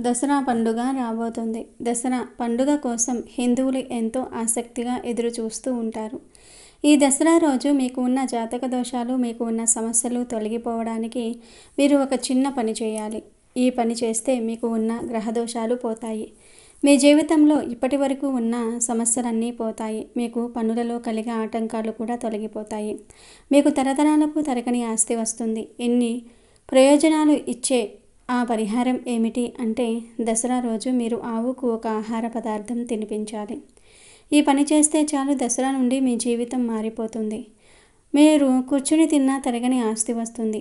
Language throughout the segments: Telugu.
దసరా పండుగ రాబోతుంది. దసరా పండుగ కోసం హిందువులు ఎంతో ఆసక్తిగా ఎదురు చూస్తూ ఉంటారు. ఈ దసరా రోజు మీకు ఉన్న జాతక దోషాలు, మీకు ఉన్న సమస్యలు తొలగిపోవడానికి మీరు ఒక చిన్న పని చేయాలి. ఈ పని చేస్తే మీకు ఉన్న గ్రహ దోషాలు పోతాయి. మీ జీవితంలో ఇప్పటి వరకు ఉన్న సమస్యలన్నీ పోతాయి. మీకు పనులలో కలిగే ఆటంకాలు కూడా తొలగిపోతాయి. మీకు తరతరాలకు తరగని ఆస్తి వస్తుంది. ఇన్ని ప్రయోజనాలు ఇచ్చే ఆ పరిహారం ఏమిటి అంటే, దసరా రోజు మీరు ఆవుకు ఒక ఆహార పదార్థం తినిపించాలి. ఈ పని చేస్తే చాలు, దసరా నుండి మీ జీవితం మారిపోతుంది. మీరు కూర్చుని తిన్నా తరగని ఆస్తి వస్తుంది.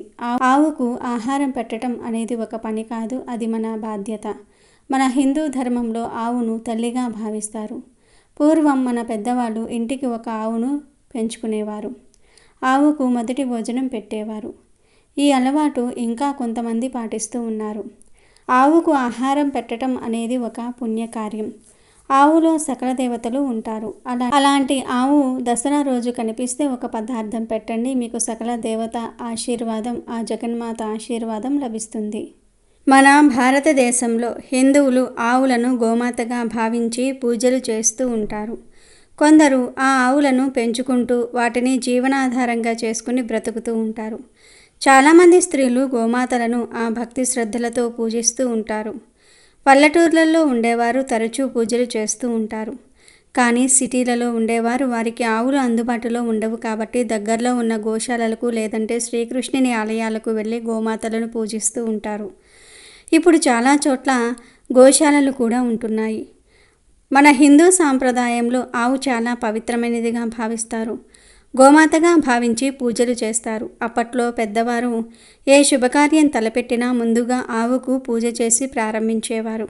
ఆవుకు ఆహారం పెట్టడం అనేది ఒక పని కాదు, అది మన బాధ్యత. మన హిందూ ధర్మంలో ఆవును తల్లిగా భావిస్తారు. పూర్వం మన పెద్దవాళ్ళు ఇంటికి ఒక ఆవును పెంచుకునేవారు. ఆవుకు మొదటి భోజనం పెట్టేవారు. ఈ అలవాటు ఇంకా కొంతమంది పాటిస్తూ ఉన్నారు. ఆవుకు ఆహారం పెట్టడం అనేది ఒక పుణ్యకార్యం. ఆవులో సకల దేవతలు ఉంటారు. అలాంటి ఆవు దసరా రోజు కనిపిస్తే ఒక పదార్థం పెట్టండి, మీకు సకల దేవత ఆశీర్వాదం, ఆ జగన్మాత ఆశీర్వాదం లభిస్తుంది. మన భారతదేశంలో హిందువులు ఆవులను గోమాతగా భావించి పూజలు చేస్తూ ఉంటారు. కొందరు ఆ ఆవులను పెంచుకుంటూ వాటిని జీవనాధారంగా చేసుకుని బ్రతుకుతూ ఉంటారు. చాలామంది స్త్రీలు గోమాతలను ఆ భక్తి శ్రద్ధలతో పూజిస్తూ ఉంటారు. పల్లెటూర్లలో ఉండేవారు తరచూ పూజలు చేస్తూ ఉంటారు. కానీ సిటీలలో ఉండేవారు, వారికి ఆవులు అందుబాటులో ఉండవు కాబట్టి దగ్గరలో ఉన్న గోశాలలకు లేదంటే శ్రీకృష్ణుని ఆలయాలకు వెళ్ళి గోమాతలను పూజిస్తూ ఉంటారు. ఇప్పుడు చాలా చోట్ల గోశాలలు కూడా ఉంటున్నాయి. మన హిందూ సాంప్రదాయంలో ఆవు చాలా పవిత్రమైనదిగా భావిస్తారు. గోమాతగా భావించి పూజలు చేస్తారు. అప్పట్లో పెద్దవారు ఏ శుభకార్యం తలపెట్టినా ముందుగా ఆవుకు పూజ చేసి ప్రారంభించేవారు.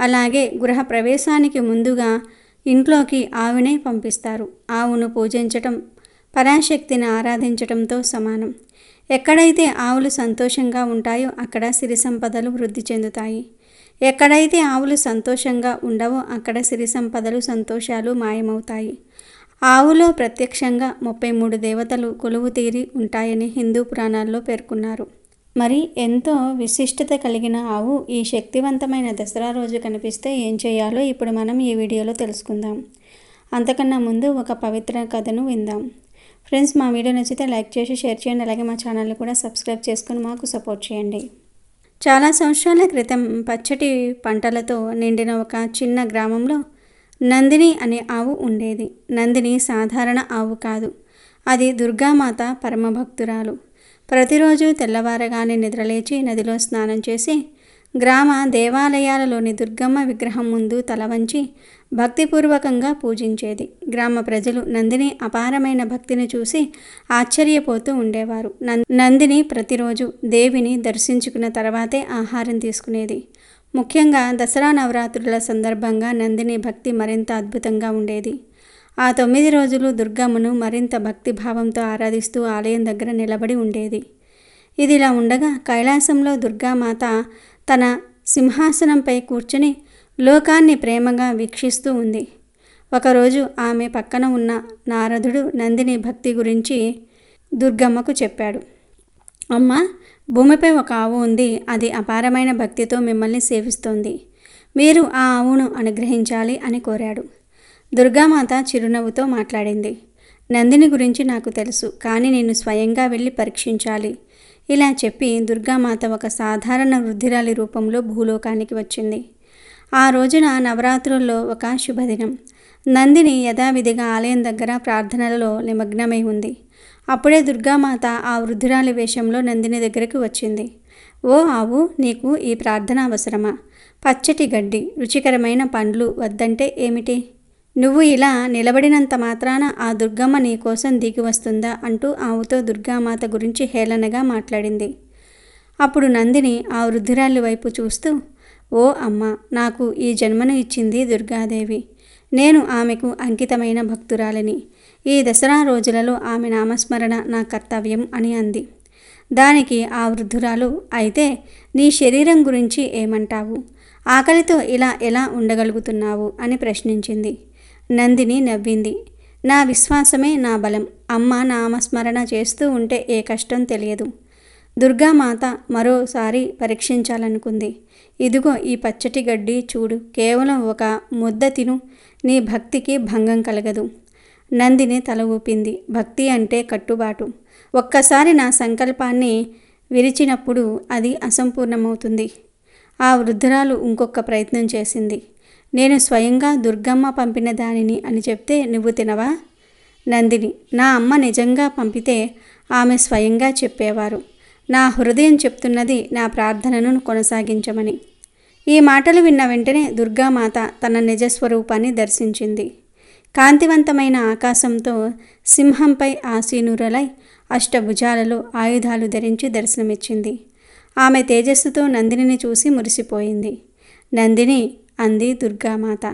అలాగే గృహ ప్రవేశానికి ముందుగా ఇంట్లోకి ఆవునే పంపిస్తారు. ఆవును పూజించటం పరాశక్తిని ఆరాధించటంతో సమానం. ఎక్కడైతే ఆవులు సంతోషంగా ఉంటాయో అక్కడ సిరి సంపదలు వృద్ధి చెందుతాయి. ఎక్కడైతే ఆవులు సంతోషంగా ఉండవో అక్కడ సిరి సంపదలు, సంతోషాలు మాయమవుతాయి. ఆవులో ప్రత్యక్షంగా 33 దేవతలు కొలువు తీరి ఉంటాయని హిందూ పురాణాల్లో పేర్కొన్నారు. మరి ఎంతో విశిష్టత కలిగిన ఆవు ఈ శక్తివంతమైన దసరా రోజు కనిపిస్తే ఏం చేయాలో ఇప్పుడు మనం ఈ వీడియోలో తెలుసుకుందాం. అంతకన్నా ముందు ఒక పవిత్ర కథను విందాం. ఫ్రెండ్స్, మా వీడియో నచ్చితే లైక్ చేసి షేర్ చేయండి. అలాగే మా ఛానల్ని కూడా సబ్స్క్రైబ్ చేసుకుని మాకు సపోర్ట్ చేయండి. చాలా సంవత్సరాల క్రితం పచ్చటి పంటలతో నిండిన ఒక చిన్న గ్రామంలో నందిని అనే ఆవు ఉండేది. నందిని సాధారణ ఆవు కాదు, అది దుర్గామాత పరమభక్తురాలు. ప్రతిరోజు తెల్లవారగానే నిద్రలేచి నదిలో స్నానం చేసి గ్రామ దేవాలయాలలోని దుర్గమ్మ విగ్రహం ముందు తల వంచి భక్తిపూర్వకంగా పూజించేది. గ్రామ ప్రజలు నందిని అపారమైన భక్తిని చూసి ఆశ్చర్యపోతూ ఉండేవారు. నందిని ప్రతిరోజు దేవిని దర్శించుకున్న తర్వాతే ఆహారం తీసుకునేది. ముఖ్యంగా దసరా నవరాత్రుల సందర్భంగా నందిని భక్తి మరింత అద్భుతంగా ఉండేది. ఆ 9 రోజులు దుర్గమ్మను మరింత భక్తిభావంతో ఆరాధిస్తూ ఆలయం దగ్గర నిలబడి ఉండేది. ఇదిలా ఉండగా కైలాసంలో దుర్గామాత తన సింహాసనంపై కూర్చుని లోకాన్ని ప్రేమగా వీక్షిస్తూ ఉంది. ఒకరోజు ఆమె పక్కన ఉన్న నారదుడు నందిని భక్తి గురించి దుర్గమ్మకు చెప్పాడు. అమ్మ, భూమిపై ఒక ఆవు ఉంది. అది అపారమైన భక్తితో మిమ్మల్ని సేవిస్తోంది. మీరు ఆ ఆవును అనుగ్రహించాలి అని కోరాడు. దుర్గామాత చిరునవ్వుతో మాట్లాడింది. నందిని గురించి నాకు తెలుసు, కానీ నేను స్వయంగా వెళ్ళి పరీక్షించాలి. ఇలా చెప్పి దుర్గామాత ఒక సాధారణ వృద్ధిరాలి రూపంలో భూలోకానికి వచ్చింది. ఆ రోజున నవరాత్రుల్లో ఒక శుభదినం. నందిని యథావిధిగా ఆలయం దగ్గర ప్రార్థనలలో నిమగ్నమై ఉంది. అప్పుడే దుర్గామాత ఆ వృద్ధురాలి వేషంలో నందిని దగ్గరికి వచ్చింది. ఓ ఆవు, నీకు ఈ ప్రార్థన అవసరమా? పచ్చటి గడ్డి, రుచికరమైన పండ్లు వద్దంటే ఏమిటి? నువ్వు ఇలా నిలబడినంత మాత్రాన ఆ దుర్గమ్మ నీ కోసం దిగి వస్తుందా అంటూ ఆవుతో దుర్గామాత గురించి హేళనగా మాట్లాడింది. అప్పుడు నందిని ఆ వృద్ధురాలి వైపు చూస్తూ, ఓ అమ్మ, నాకు ఈ జన్మను ఇచ్చింది దుర్గాదేవి. నేను ఆమెకు అంకితమైన భక్తురాలిని. ఈ దసరా రోజులలో ఆమె నామస్మరణ నా కర్తవ్యం అని అంది. దానికి ఆ వృద్ధురాలు, అయితే నీ శరీరం గురించి ఏమంటావు? ఆకలితో ఇలా ఎలా ఉండగలుగుతున్నావు అని ప్రశ్నించింది. నందిని నవ్వింది. నా విశ్వాసమే నా బలం. అమ్మ నామస్మరణ చేస్తూ ఉంటే ఏ కష్టం తెలియదు. దుర్గామాత మరోసారి పరీక్షించాలనుకుంది. ఇదిగో ఈ పచ్చటి గడ్డి చూడు, కేవలం ఒక ముద్ద తిను, నీ భక్తికి భంగం కలగదు. నందిని తల ఊపింది. భక్తి అంటే కట్టుబాటు. ఒక్కసారి నా సంకల్పాన్ని విరిచినప్పుడు అది అసంపూర్ణమవుతుంది. ఆ వృద్ధురాలు ఇంకొక ప్రయత్నం చేసింది. నేను స్వయంగా దుర్గమ్మ పంపిన దానిని అని చెప్తే నువ్వు తినవా? నందిని: నా అమ్మ నిజంగా పంపితే ఆమె స్వయంగా చెప్పేవారు. నా హృదయం చెప్తున్నది నా ప్రార్థనను కొనసాగించమని. ఈ మాటలు విన్న వెంటనే దుర్గామాత తన నిజస్వరూపాన్ని దర్శించింది. కాంతివంతమైన ఆకాశంతో సింహంపై ఆసీనురలై అష్టభుజాలలో ఆయుధాలు ధరించి దర్శనమిచ్చింది. ఆమె తేజస్సుతో నందినిని చూసి మురిసిపోయింది. నందిని, అంది దుర్గామాత,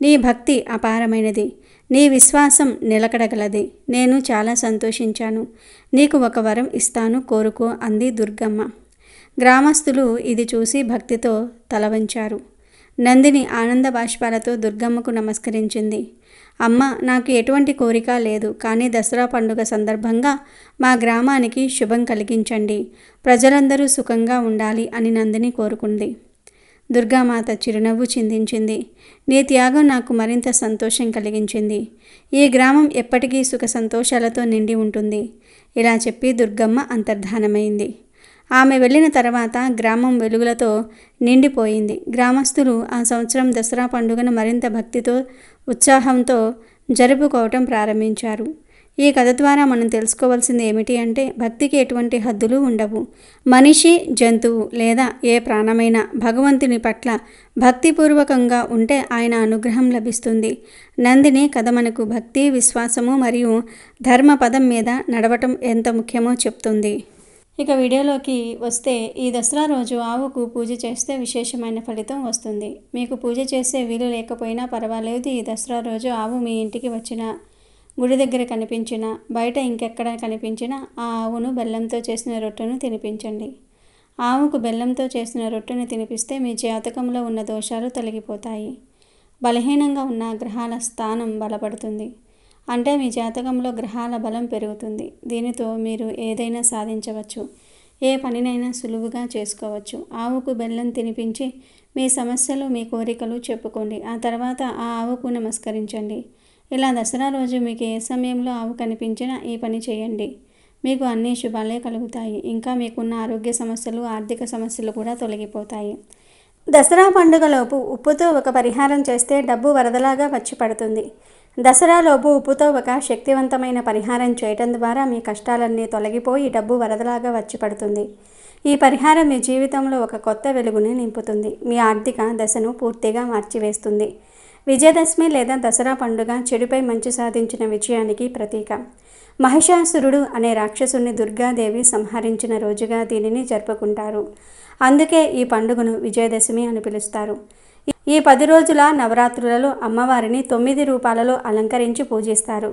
నీ భక్తి అపారమైనది, నీ విశ్వాసం నిలకడగలది. నేను చాలా సంతోషించాను. నీకు ఒక వరం ఇస్తాను, కోరుకో, అంది దుర్గమ్మ. గ్రామస్తులు ఇది చూసి భక్తితో తలవంచారు. నందిని ఆనంద బాష్పాలతో దుర్గమ్మకు నమస్కరించింది. అమ్మ, నాకు ఎటువంటి కోరిక లేదు, కానీ దసరా పండుగ సందర్భంగా మా గ్రామానికి శుభం కలిగించండి, ప్రజలందరూ సుఖంగా ఉండాలి అని నందిని కోరుకుంది. దుర్గామాత చిరునవ్వు చిందించింది. నీ త్యాగం నాకు మరింత సంతోషం కలిగించింది. ఈ గ్రామం ఎప్పటికీ సుఖ సంతోషాలతో నిండి ఉంటుంది. ఇలా చెప్పి దుర్గమ్మ అంతర్ధానమైంది. ఆమె వెళ్ళిన తర్వాత గ్రామం వెలుగులతో నిండిపోయింది. గ్రామస్తులు ఆ సంవత్సరం దసరా పండుగను మరింత భక్తితో, ఉత్సాహంతో జరుపుకోవటం ప్రారంభించారు. ఈ కథ ద్వారా మనం తెలుసుకోవాల్సింది ఏమిటి అంటే, భక్తికి ఎటువంటి హద్దులు ఉండవు. మనిషి, జంతువు లేదా ఏ ప్రాణమైనా భగవంతుని పట్ల భక్తిపూర్వకంగా ఉంటే ఆయన అనుగ్రహం లభిస్తుంది. నందిని కథ మనకు భక్తి, విశ్వాసము మరియు ధర్మపదం మీద నడవటం ఎంత ముఖ్యమో చెప్తుంది. ఇక వీడియోలోకి వస్తే, ఈ దసరా రోజు ఆవుకు పూజ చేస్తే విశేషమైన ఫలితం వస్తుంది. మీకు పూజ చేసే వీలు లేకపోయినా పర్వాలేదు. ఈ దసరా రోజు ఆవు మీ ఇంటికి వచ్చిన, గుడి దగ్గర కనిపించిన, బయట ఇంకెక్కడ కనిపించినా ఆ ఆవును బెల్లంతో చేసిన రొట్టెను తినిపించండి. ఆవుకు బెల్లంతో చేసిన రొట్టెను తినిపిస్తే మీ జాతకంలో ఉన్న దోషాలు తొలగిపోతాయి. బలహీనంగా ఉన్న గ్రహాల స్థానం బలపడుతుంది. అంటే మీ జాతకంలో గ్రహాల బలం పెరుగుతుంది. దీనితో మీరు ఏదైనా సాధించవచ్చు, ఏ పనినైనా సులువుగా చేసుకోవచ్చు. ఆవుకు బెల్లం తినిపించి మీ సమస్యలు, మీ కోరికలు చెప్పుకోండి. ఆ తర్వాత ఆ ఆవుకు నమస్కరించండి. ఇలా దసరా రోజు మీకు ఏ సమయంలో ఆవు కనిపించినా ఈ పని చేయండి. మీకు అన్ని శుభాలే కలుగుతాయి. ఇంకా మీకున్న ఆరోగ్య సమస్యలు, ఆర్థిక సమస్యలు కూడా తొలగిపోతాయి. దసరా పండుగలోపు ఉప్పుతో ఒక పరిహారం చేస్తే డబ్బు వరదలాగా వచ్చి పడుతుంది. దసరాలోపు ఉప్పుతో ఒక శక్తివంతమైన పరిహారం చేయటం ద్వారా మీ కష్టాలన్నీ తొలగిపోయి డబ్బు వరదలాగా వచ్చి పడుతుంది. ఈ పరిహారం మీ జీవితంలో ఒక కొత్త వెలుగుని నింపుతుంది. మీ ఆర్థిక దశను పూర్తిగా మార్చివేస్తుంది. విజయదశమి లేదా దసరా పండుగ చెడుపై మంచి సాధించిన విజయానికి ప్రతీక. మహిషాసురుడు అనే రాక్షసుని దుర్గాదేవి సంహరించిన రోజుగా దీనిని జరుపుకుంటారు. అందుకే ఈ పండుగను విజయదశమి అని పిలుస్తారు. ఈ 10 రోజుల నవరాత్రులలో అమ్మవారిని 9 రూపాలలో అలంకరించి పూజిస్తారు.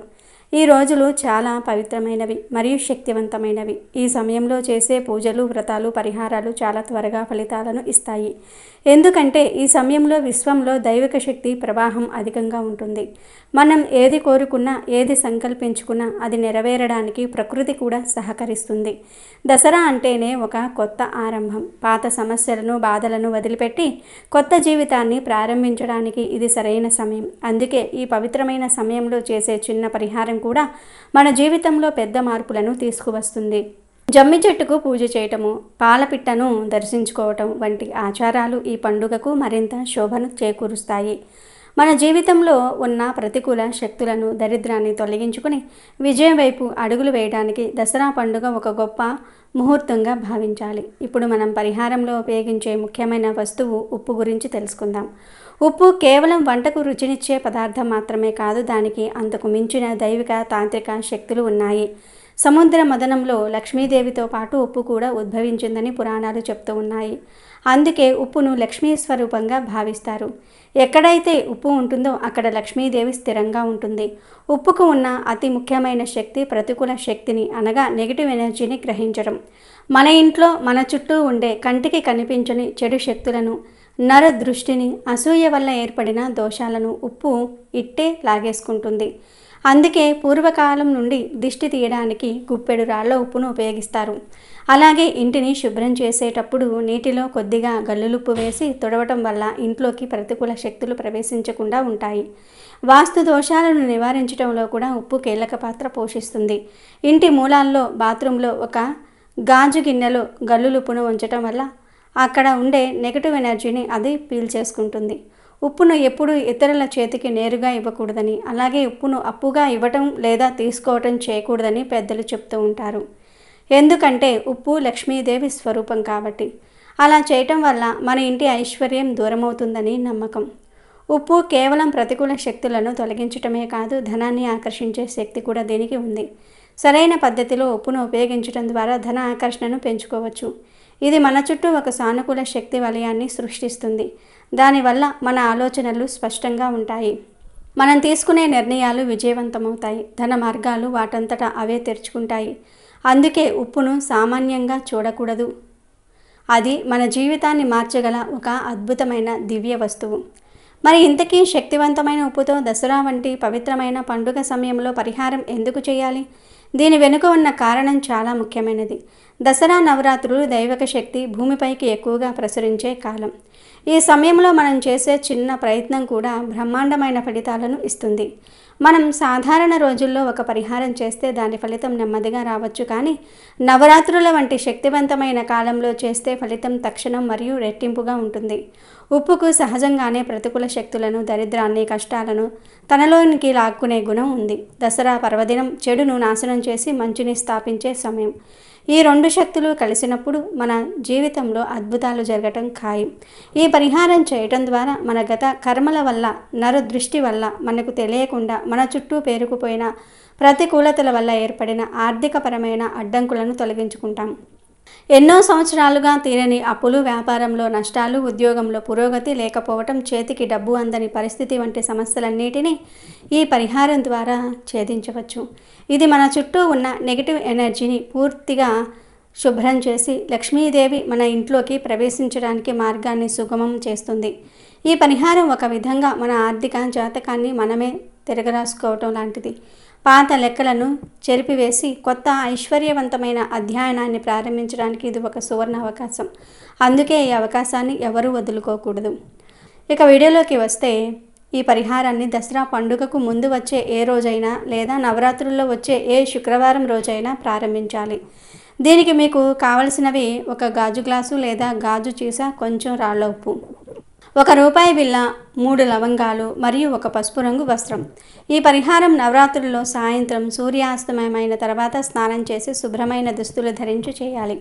ఈ రోజులు చాలా పవిత్రమైనవి మరియు శక్తివంతమైనవి. ఈ సమయంలో చేసే పూజలు, వ్రతాలు, పరిహారాలు చాలా త్వరగా ఫలితాలను ఇస్తాయి. ఎందుకంటే ఈ సమయంలో విశ్వంలో దైవిక శక్తి ప్రవాహం అధికంగా ఉంటుంది. మనం ఏది కోరుకున్నా, ఏది సంకల్పించుకున్నా అది నెరవేరడానికి ప్రకృతి కూడా సహకరిస్తుంది. దసరా అంటేనే ఒక కొత్త ఆరంభం. పాత సమస్యలను, బాధలను వదిలిపెట్టి కొత్త జీవితాన్ని ప్రారంభించడానికి ఇది సరైన సమయం. అందుకే ఈ పవిత్రమైన సమయంలో చేసే చిన్న పరిహారం కూడా మన జీవితంలో పెద్ద మార్పులను తీసుకువస్తుంది. జమ్మి చెట్టుకు పూజ చేయటము, పాలపిట్టను దర్శించుకోవటం వంటి ఆచారాలు ఈ పండుగకు మరింత శోభను చేకూరుస్తాయి. మన జీవితంలో ఉన్న ప్రతికూల శక్తులను, దరిద్రాన్ని తొలగించుకుని విజయం వైపు అడుగులు వేయడానికి దసరా పండుగ ఒక గొప్ప ముహూర్తంగా భావించాలి. ఇప్పుడు మనం పరిహారంలో ఉపయోగించే ముఖ్యమైన వస్తువు ఉప్పు గురించి తెలుసుకుందాం. ఉప్పు కేవలం వంటకు రుచినిచ్చే పదార్థం మాత్రమే కాదు, దానికి అంతకు మించిన దైవిక, తాంత్రిక శక్తులు ఉన్నాయి. సముద్ర మదనంలో లక్ష్మీదేవితో పాటు ఉప్పు కూడా ఉద్భవించిందని పురాణాలు చెప్తూ ఉన్నాయి. అందుకే ఉప్పును లక్ష్మీ స్వరూపంగా భావిస్తారు. ఎక్కడైతే ఉప్పు ఉంటుందో అక్కడ లక్ష్మీదేవి స్థిరంగా ఉంటుంది. ఉప్పుకు ఉన్న అతి ముఖ్యమైన శక్తి ప్రతికూల శక్తిని, అనగా నెగిటివ్ ఎనర్జీని గ్రహించడం. మన ఇంట్లో, మన చుట్టూ ఉండే కంటికి కనిపించని చెడు శక్తులను, నర దృష్టిని, అసూయ వల్ల ఏర్పడిన దోషాలను ఉప్పు ఇట్టే లాగేసుకుంటుంది. అందుకే పూర్వకాలం నుండి దిష్టి తీయడానికి గుప్పెడు రాళ్ల ఉప్పును ఉపయోగిస్తారు. అలాగే ఇంటిని శుభ్రం చేసేటప్పుడు నీటిలో కొద్దిగా గల్లులుప్పు వేసి తుడవటం వల్ల ఇంట్లోకి ప్రతికూల శక్తులు ప్రవేశించకుండా ఉంటాయి. వాస్తు దోషాలను నివారించడంలో కూడా ఉప్పు కీలక పాత్ర పోషిస్తుంది. ఇంటి మూలాల్లో బాత్రూంలో ఒక గాజు గిన్నెలో గల్లులుప్పును ఉంచటం వల్ల అక్కడ ఉండే నెగటివ్ ఎనర్జీని అది పీల్చేసుకుంటుంది. ఉప్పును ఎప్పుడూ ఇతరుల చేతికి నేరుగా ఇవ్వకూడదని, అలాగే ఉప్పును అప్పుగా ఇవ్వటం లేదా తీసుకోవటం చేయకూడదని పెద్దలు చెప్తూ ఉంటారు. ఎందుకంటే ఉప్పు లక్ష్మీదేవి స్వరూపం కాబట్టి. అలా చేయటం వల్ల మన ఇంటి ఐశ్వర్యం దూరమవుతుందని నమ్మకం. ఉప్పు కేవలం ప్రతికూల శక్తులను తొలగించటమే కాదు, ధనాన్ని ఆకర్షించే శక్తి కూడా దీనికి ఉంది. సరైన పద్ధతిలో ఉప్పును ఉపయోగించడం ద్వారా ధన ఆకర్షణను పెంచుకోవచ్చు. ఇది మన చుట్టూ ఒక సానుకూల శక్తి వలయాన్ని సృష్టిస్తుంది. దానివల్ల మన ఆలోచనలు స్పష్టంగా ఉంటాయి. మనం తీసుకునే నిర్ణయాలు విజయవంతమవుతాయి. ధన మార్గాలు వాటంతటా అవే తెరుచుకుంటాయి. అందుకే ఉప్పును సామాన్యంగా చూడకూడదు. అది మన జీవితాన్ని మార్చగల ఒక అద్భుతమైన దివ్య వస్తువు. మరి ఇంతకీ శక్తివంతమైన ఉప్పుతో దసరా వంటి పవిత్రమైన పండుగ సమయంలో పరిహారం ఎందుకు చేయాలి? దీని వెనుక ఉన్న కారణం చాలా ముఖ్యమైనది. దసరా నవరాత్రులు దైవిక శక్తి భూమిపైకి ఎక్కువగా ప్రసరించే కాలం. ఈ సమయంలో మనం చేసే చిన్న ప్రయత్నం కూడా బ్రహ్మాండమైన ఫలితాలను ఇస్తుంది. మనం సాధారణ రోజుల్లో ఒక పరిహారం చేస్తే దాని ఫలితం నెమ్మదిగా రావచ్చు, కానీ నవరాత్రుల వంటి శక్తివంతమైన కాలంలో చేస్తే ఫలితం తక్షణం మరియు రెట్టింపుగా ఉంటుంది. ఉప్పుకు సహజంగానే ప్రతికూల శక్తులను, దరిద్రాన్ని, కష్టాలను తనలోనికి లాక్కునే గుణం ఉంది. దసరా పర్వదినం చెడును నాశనం చేసి మంచిని స్థాపించే సమయం. ఈ రెండు శక్తులు కలిసినప్పుడు మన జీవితంలో అద్భుతాలు జరగటం ఖాయం. ఈ పరిహారం చేయటం ద్వారా మన గత కర్మల వల్ల, నరు దృష్టి వల్ల మనకు తెలియకుండా మన చుట్టూ పేరుకుపోయిన ప్రతికూలతల వల్ల ఏర్పడిన ఆర్థికపరమైన అడ్డంకులను తొలగించుకుంటాం. ఎన్నో సంవత్సరాలుగా తీరని అప్పులు, వ్యాపారంలో నష్టాలు, ఉద్యోగంలో పురోగతి లేకపోవటం, చేతికి డబ్బు అందని పరిస్థితి వంటి సమస్యలన్నిటినీ ఈ పరిహారం ద్వారా ఛేదించవచ్చు. ఇది మన చుట్టూ ఉన్న నెగిటివ్ ఎనర్జీని పూర్తిగా శుభ్రం చేసి లక్ష్మీదేవి మన ఇంట్లోకి ప్రవేశించడానికి మార్గాన్ని సుగమం చేస్తుంది. ఈ పరిహారం ఒక విధంగా మన ఆర్థిక జాతకాన్ని మనమే తిరగరాసుకోవటం లాంటిది. పాత లెక్కలను చెరిపివేసి కొత్త ఐశ్వర్యవంతమైన అధ్యయనాన్ని ప్రారంభించడానికి ఇది ఒక సువర్ణ అవకాశం. అందుకే ఈ అవకాశాన్ని ఎవరూ వదులుకోకూడదు. ఇక వీడియోలోకి వస్తే, ఈ పరిహారాన్ని దసరా పండుగకు ముందు వచ్చే ఏ రోజైనా లేదా నవరాత్రుల్లో వచ్చే ఏ శుక్రవారం రోజైనా ప్రారంభించాలి. దీనికి మీకు కావలసినవి ఒక గాజు గ్లాసు లేదా గాజు సీసా, కొంచెం రాళ్ల ఉప్పు, ₹1 బిళ్ళ, 3 లవంగాలు మరియు ఒక పసుపు రంగు వస్త్రం. ఈ పరిహారం నవరాత్రుల్లో సాయంత్రం సూర్యాస్తమయమైన తర్వాత స్నానం చేసి శుభ్రమైన దుస్తులు ధరించి చేయాలి.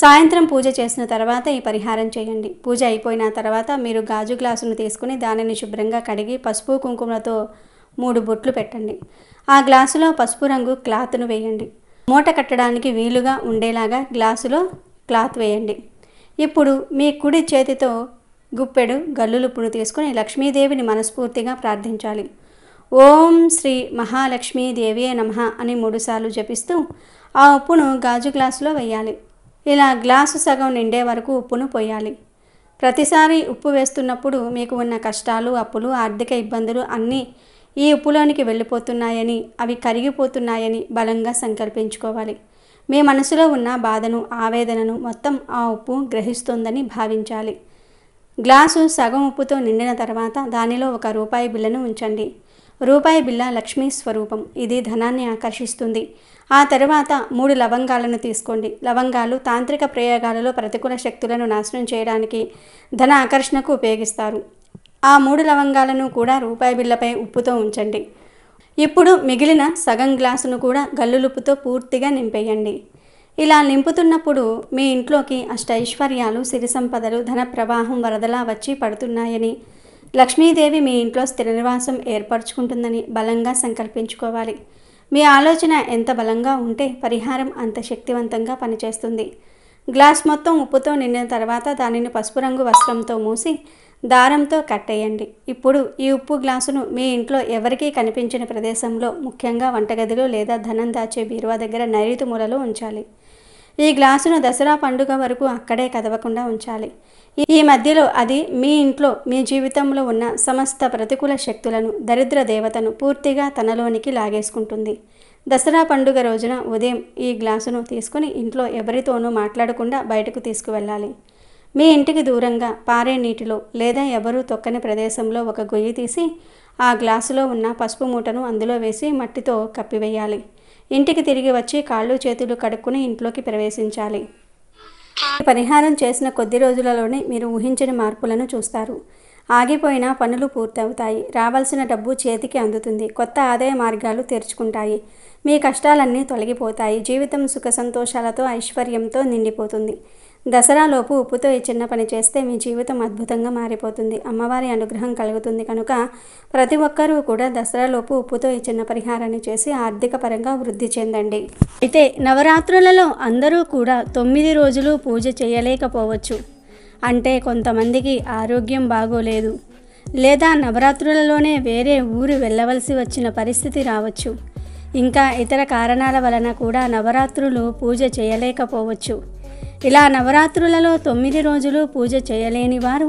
సాయంత్రం పూజ చేసిన తర్వాత ఈ పరిహారం చేయండి. పూజ అయిపోయిన తర్వాత మీరు గాజు గ్లాసును తీసుకుని దానిని శుభ్రంగా కడిగి పసుపు కుంకుమలతో 3 బొట్లు పెట్టండి. ఆ గ్లాసులో పసుపు రంగు క్లాత్ను వేయండి. మూట కట్టడానికి వీలుగా ఉండేలాగా గ్లాసులో క్లాత్ వేయండి. ఇప్పుడు మీ కుడి చేతితో గుప్పెడు గల్లులుప్పును తీసుకుని లక్ష్మీదేవిని మనస్ఫూర్తిగా ప్రార్థించాలి. ఓం శ్రీ మహాలక్ష్మీదేవియే నమః అని 3 సార్లు జపిస్తూ ఆ ఉప్పును గాజు గ్లాసులో వేయాలి. ఇలా గ్లాసు సగం నిండే వరకు ఉప్పును పోయాలి. ప్రతిసారి ఉప్పు వేస్తున్నప్పుడు మీకు ఉన్న కష్టాలు, అప్పులు, ఆర్థిక ఇబ్బందులు అన్నీ ఈ ఉప్పులోనికి వెళ్ళిపోతున్నాయని, అవి కరిగిపోతున్నాయని బలంగా సంకల్పించుకోవాలి. మీ మనసులో ఉన్న బాధను, ఆవేదనను మొత్తం ఆ ఉప్పు గ్రహిస్తుందని భావించాలి. గ్లాసు సగం ఉప్పుతో నిండిన తర్వాత దానిలో ₹1 బిళ్ళను ఉంచండి. రూపాయి బిళ్ళ లక్ష్మీ స్వరూపం. ఇది ధనాన్ని ఆకర్షిస్తుంది. ఆ తర్వాత 3 లవంగాలను తీసుకోండి. లవంగాలు తాంత్రిక ప్రయోగాలలో ప్రతికూల శక్తులను నాశనం చేయడానికి, ధన ఆకర్షణకు ఉపయోగిస్తారు. ఆ 3 లవంగాలను కూడా ₹1 బిళ్ళపై ఉప్పుతో ఉంచండి. ఇప్పుడు మిగిలిన సగం గ్లాసును కూడా గల్లులుప్పుతో పూర్తిగా నింపేయండి. ఇలా నింపుతున్నప్పుడు మీ ఇంట్లోకి అష్టైశ్వర్యాలు, సిరి సంపదలు, ధన ప్రవాహం వరదలా వచ్చి పడుతున్నాయని, లక్ష్మీదేవి మీ ఇంట్లో స్థిర నివాసం ఏర్పరచుకుంటుందని బలంగా సంకల్పించుకోవాలి. మీ ఆలోచన ఎంత బలంగా ఉంటే పరిహారం అంత శక్తివంతంగా పనిచేస్తుంది. గ్లాస్ మొత్తం ఉప్పుతో నిండిన తర్వాత దానిని పసుపు రంగు వస్త్రంతో మూసి దారంతో కట్టేయండి. ఇప్పుడు ఈ ఉప్పు గ్లాసును మీ ఇంట్లో ఎవరికీ కనిపించిన ప్రదేశంలో, ముఖ్యంగా వంటగదిలో లేదా ధనం దాచే బీరువా దగ్గర నైరుతి మూలలో ఉంచాలి. ఈ గ్లాసును దసరా పండుగ వరకు అక్కడే కదవకుండా ఉంచాలి. ఈ మధ్యలో అది మీ ఇంట్లో మీ జీవితంలో ఉన్న సమస్త ప్రతికూల శక్తులను, దరిద్ర దేవతను పూర్తిగా తనలోనికి లాగేసుకుంటుంది. దసరా పండుగ రోజున ఉదయం ఈ గ్లాసును తీసుకుని ఇంట్లో ఎవరితోనూ మాట్లాడకుండా బయటకు తీసుకువెళ్ళాలి. మీ ఇంటికి దూరంగా పారే నీటిలో లేదా ఎవరూ తొక్కని ప్రదేశంలో ఒక గొయ్యి తీసి ఆ గ్లాసులో ఉన్న పసుపు మూటను అందులో వేసి మట్టితో కప్పివేయాలి. ఇంటికి తిరిగి వచ్చి కాళ్ళు చేతులు కడుక్కుని ఇంట్లోకి ప్రవేశించాలి. పరిహారం చేసిన కొద్ది రోజులలోనే మీరు ఊహించని మార్పులను చూస్తారు. ఆగిపోయిన పనులు పూర్తవుతాయి. రావాల్సిన డబ్బు చేతికి అందుతుంది. కొత్త ఆదాయ మార్గాలు తెరుచుకుంటాయి. మీ కష్టాలన్నీ తొలగిపోతాయి. జీవితం సుఖ సంతోషాలతో, ఐశ్వర్యంతో నిండిపోతుంది. దసరాలోపు ఉప్పుతో ఈ చిన్న పని చేస్తే మీ జీవితం అద్భుతంగా మారిపోతుంది. అమ్మవారి అనుగ్రహం కలుగుతుంది కనుక ప్రతి ఒక్కరూ కూడా దసరాలోపు ఉప్పుతో ఈ చిన్న పరిహారాన్ని చేసి ఆర్థిక పరంగా వృద్ధి చెందండి. అయితే నవరాత్రులలో అందరూ కూడా 9 రోజులు పూజ చేయలేకపోవచ్చు. అంటే కొంతమందికి ఆరోగ్యం బాగోలేదు, లేదా నవరాత్రులలోనే వేరే ఊరు వెళ్ళవలసి వచ్చిన పరిస్థితి రావచ్చు. ఇంకా ఇతర కారణాల వలన కూడా నవరాత్రులు పూజ చేయలేకపోవచ్చు. ఇలా నవరాత్రులలో 9 రోజులు పూజ చేయలేని వారు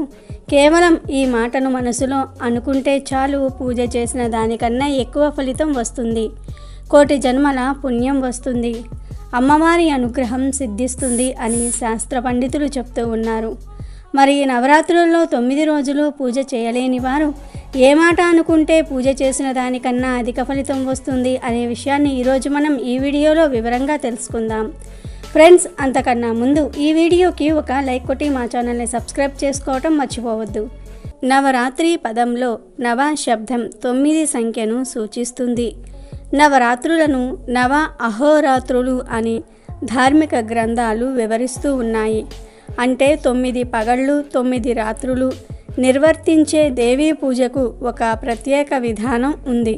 కేవలం ఈ మాటను మనసులో అనుకుంటే చాలు, పూజ చేసిన దానికన్నా ఎక్కువ ఫలితం వస్తుంది. కోటి జన్మల పుణ్యం వస్తుంది. అమ్మవారి అనుగ్రహం సిద్ధిస్తుంది అని శాస్త్ర పండితులు చెప్తూ ఉన్నారు. మరి నవరాత్రులలో 9 రోజులు పూజ చేయలేని వారు ఏ మాట అనుకుంటే పూజ చేసిన దానికన్నా అధిక ఫలితం వస్తుంది అనే విషయాన్ని ఈరోజు మనం ఈ వీడియోలో వివరంగా తెలుసుకుందాం. ఫ్రెండ్స్, అంతకన్నా ముందు ఈ వీడియోకి ఒక లైక్ కొట్టి మా ఛానల్ని సబ్స్క్రైబ్ చేసుకోవటం మర్చిపోవద్దు. నవరాత్రి పదంలో నవ శబ్దం 9 సంఖ్యను సూచిస్తుంది. నవరాత్రులను నవ అహోరాత్రులు అని ధార్మిక గ్రంథాలు వివరిస్తూ ఉన్నాయి. అంటే 9 పగళ్ళు 9 రాత్రులు నిర్వర్తించే దేవీ పూజకు ఒక ప్రత్యేక విధానం ఉంది.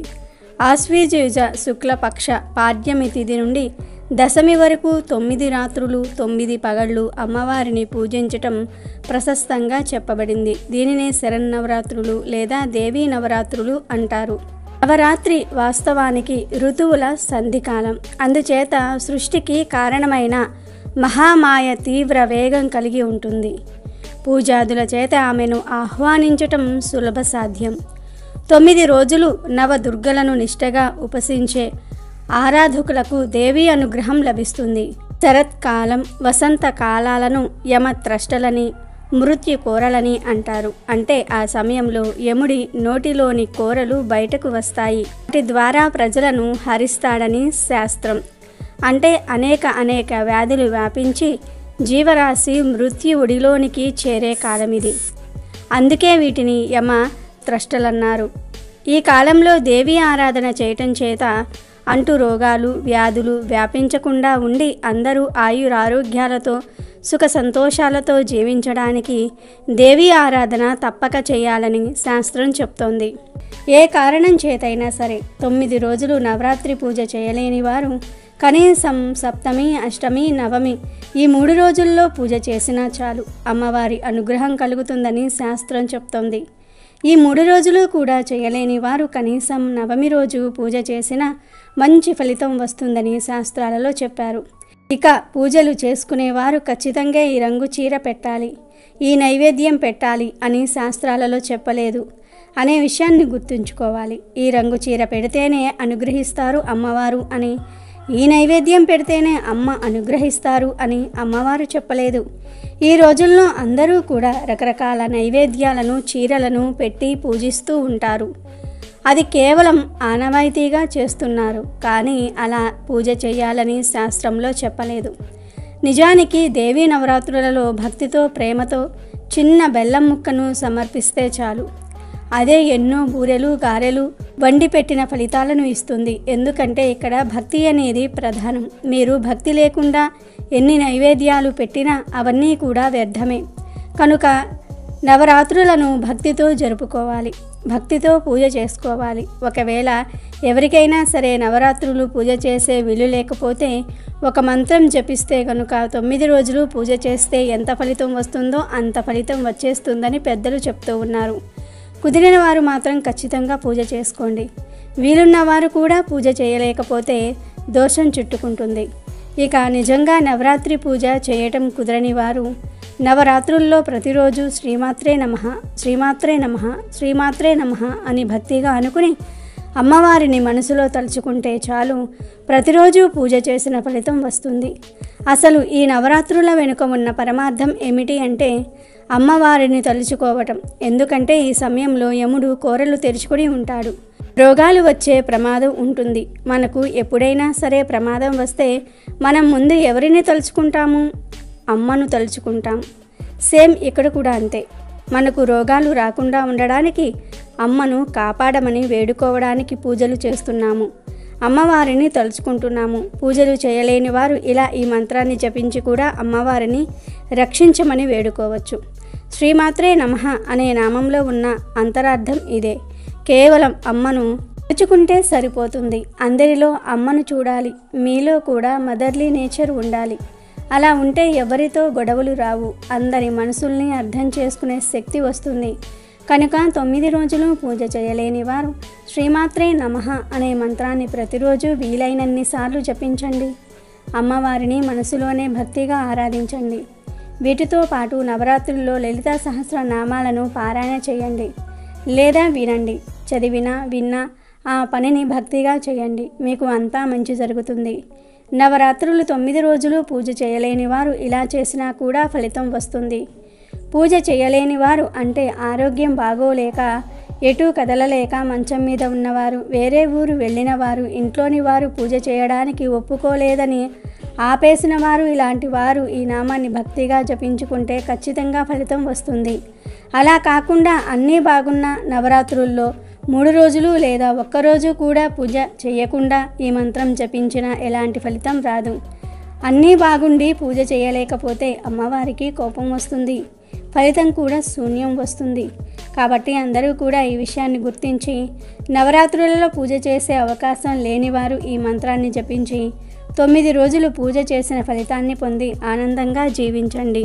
ఆశ్వీజ శుక్లపక్ష పాడ్యమి తిథి నుండి దశమి వరకు 9 రాత్రులు 9 పగళ్ళు అమ్మవారిని పూజించటం ప్రశస్తంగా చెప్పబడింది. దీనినే శరన్నవరాత్రులు లేదా దేవీ నవరాత్రులు అంటారు. నవరాత్రి వాస్తవానికి ఋతువుల సంధికాలం. అందుచేత సృష్టికి కారణమైన మహామాయ తీవ్ర వేగం కలిగి ఉంటుంది. పూజాదుల చేత ఆమెను ఆహ్వానించటం సులభ సాధ్యం. 9 రోజులు నవదుర్గలను నిష్టగా ఉపాసించే ఆరాధకులకు దేవీ అనుగ్రహం లభిస్తుంది. శరత్కాలం, వసంత కాలాలను యమత్రష్టలని, మృత్యు కోరలని అంటారు. అంటే ఆ సమయంలో యముడి నోటిలోని కోరలు బయటకు వస్తాయి. వాటి ద్వారా ప్రజలను హరిస్తాడని శాస్త్రం. అంటే అనేక వ్యాధులు వ్యాపించి జీవరాశి మృత్యువుడిలోనికి చేరే కాలమిది. అందుకే వీటిని యమ త్రష్టలన్నారు. ఈ కాలంలో దేవీ ఆరాధన చేయటం చేత అంటు రోగాలు, వ్యాధులు వ్యాపించకుండా ఉండి అందరూ ఆయురారోగ్యాలతో సుఖ సంతోషాలతో జీవించడానికి దేవీ ఆరాధన తప్పక చేయాలని శాస్త్రం చెప్తోంది. ఏ కారణం చేతైనా సరే 9 రోజులు నవరాత్రి పూజ చేయలేని వారు కనీసం సప్తమి, అష్టమి, నవమి ఈ 3 రోజుల్లో పూజ చేసినా చాలు, అమ్మవారి అనుగ్రహం కలుగుతుందని శాస్త్రం చెప్తోంది. ఈ 3 రోజులు కూడా చేయలేని వారు కనీసం నవమి రోజు పూజ చేసినా మంచి ఫలితం వస్తుందని శాస్త్రాలలో చెప్పారు. ఇక పూజలు చేసుకునేవారు ఖచ్చితంగా ఈ రంగు చీర పెట్టాలి, ఈ నైవేద్యం పెట్టాలి అని శాస్త్రాలలో చెప్పలేదు అనే విషయాన్ని గుర్తుంచుకోవాలి. ఈ రంగు చీర పెడితేనే అనుగ్రహిస్తారు అమ్మవారు అని, ఈ నైవేద్యం పెడితేనే అమ్మ అనుగ్రహిస్తారు అని అమ్మవారు చెప్పలేదు. ఈ రోజుల్లో అందరూ కూడా రకరకాల నైవేద్యాలను, చీరలను పెట్టి పూజిస్తూ ఉంటారు. అది కేవలం ఆనవాయితీగా చేస్తున్నారు. కానీ అలా పూజ చేయాలని శాస్త్రంలో చెప్పలేదు. నిజానికి దేవీ నవరాత్రులలో భక్తితో, ప్రేమతో చిన్న బెల్లం ముక్కను సమర్పిస్తే చాలు, అదే ఎన్నో బూరెలు, గారెలు వండి పెట్టిన ఫలితాలను ఇస్తుంది. ఎందుకంటే ఇక్కడ భక్తి అనేది ప్రధానం. మీరు భక్తి లేకుండా ఎన్ని నైవేద్యాలు పెట్టినా అవన్నీ కూడా వ్యర్థమే. కనుక నవరాత్రులను భక్తితో జరుపుకోవాలి, భక్తితో పూజ చేసుకోవాలి. ఒకవేళ ఎవరికైనా సరే నవరాత్రులు పూజ చేసే వీలు లేకపోతే ఒక మంత్రం జపిస్తే కనుక 9 రోజులు పూజ చేస్తే ఎంత ఫలితం వస్తుందో అంత ఫలితం వచ్చేస్తుందని పెద్దలు చెప్తూ ఉన్నారు. కుదిరిన వారు మాత్రం ఖచ్చితంగా పూజ చేసుకోండి. వీలున్న వారు కూడా పూజ చేయలేకపోతే దోషం చుట్టుకుంటుంది. ఇక నిజంగా నవరాత్రి పూజ చేయటం కుదరని వారు నవరాత్రుల్లో ప్రతిరోజు శ్రీమాత్రే నమః, శ్రీమాత్రే నమః, శ్రీమాత్రే నమః అని భక్తిగా అనుకుని అమ్మవారిని మనసులో తలుచుకుంటే చాలు, ప్రతిరోజు పూజ చేసిన ఫలితం వస్తుంది. అసలు ఈ నవరాత్రుల వెనుక ఉన్న పరమార్థం ఏమిటి అంటే అమ్మవారిని తలుచుకోవటం. ఎందుకంటే ఈ సమయంలో యముడు కోరలు తెరుచుకుని ఉంటాడు. రోగాలు వచ్చే ప్రమాదం ఉంటుంది. మనకు ఎప్పుడైనా సరే ప్రమాదం వస్తే మనం ముందు ఎవరిని తలుచుకుంటాము? అమ్మను తలుచుకుంటాం. సేమ్ ఇక్కడ కూడా అంతే. మనకు రోగాలు రాకుండా ఉండడానికి అమ్మను కాపాడమని వేడుకోవడానికి పూజలు చేస్తున్నాము, అమ్మవారిని తలుచుకుంటున్నాము. పూజలు చేయలేని వారు ఇలా ఈ మంత్రాన్ని జపించి కూడా అమ్మవారిని రక్షించమని వేడుకోవచ్చు. శ్రీమాత్రే నమః అనే నామంలో ఉన్న అంతరార్థం ఇదే. కేవలం అమ్మను తలుచుకుంటే సరిపోతుంది. అందరిలో అమ్మను చూడాలి. మీలో కూడా మదర్లీ నేచర్ ఉండాలి. అలా ఉంటే ఎవరితో గొడవలు రావు. అందరి మనసుల్ని అర్థం చేసుకునే శక్తి వస్తుంది. కనుక 9 రోజులు పూజ చేయలేని వారు శ్రీమాత్రే నమః అనే మంత్రాన్ని ప్రతిరోజు వీలైనన్ని సార్లు జపించండి. అమ్మవారిని మనసులోనే భక్తిగా ఆరాధించండి. వీటితో పాటు నవరాత్రుల్లో లలితా సహస్రనామాలను పారాయణ చేయండి లేదా వినండి. చదివినా విన్నా ఆ పనిని భక్తిగా చేయండి. మీకు అంతా మంచి జరుగుతుంది. నవరాత్రులు 9 రోజులు పూజ చేయలేని వారు ఇలా చేసినా కూడా ఫలితం వస్తుంది. పూజ చేయలేని వారు అంటే ఆరోగ్యం బాగోలేక, ఎటూ కదలలేక మంచం మీద ఉన్నవారు, వేరే ఊరు వెళ్ళిన వారు, ఇంట్లోని వారు పూజ చేయడానికి ఒప్పుకోలేదని ఆపేసిన వారు, ఇలాంటి వారు ఈ నామాన్ని భక్తిగా జపించుకుంటే ఖచ్చితంగా ఫలితం వస్తుంది. అలా కాకుండా అన్నీ బాగున్న నవరాత్రుల్లో 3 రోజులు లేదా ఒక్కరోజు కూడా పూజ చేయకుండా ఈ మంత్రం జపించినా ఎలాంటి ఫలితం రాదు. అన్నీ బాగుండి పూజ చేయలేకపోతే అమ్మవారికి కోపం వస్తుంది, ఫలితం కూడా శూన్యం వస్తుంది. కాబట్టి అందరూ కూడా ఈ విషయాన్ని గుర్తించి నవరాత్రులలో పూజ చేసే అవకాశం లేనివారు ఈ మంత్రాన్ని జపించి 9 రోజులు పూజ చేసిన ఫలితాన్ని పొంది ఆనందంగా జీవించండి.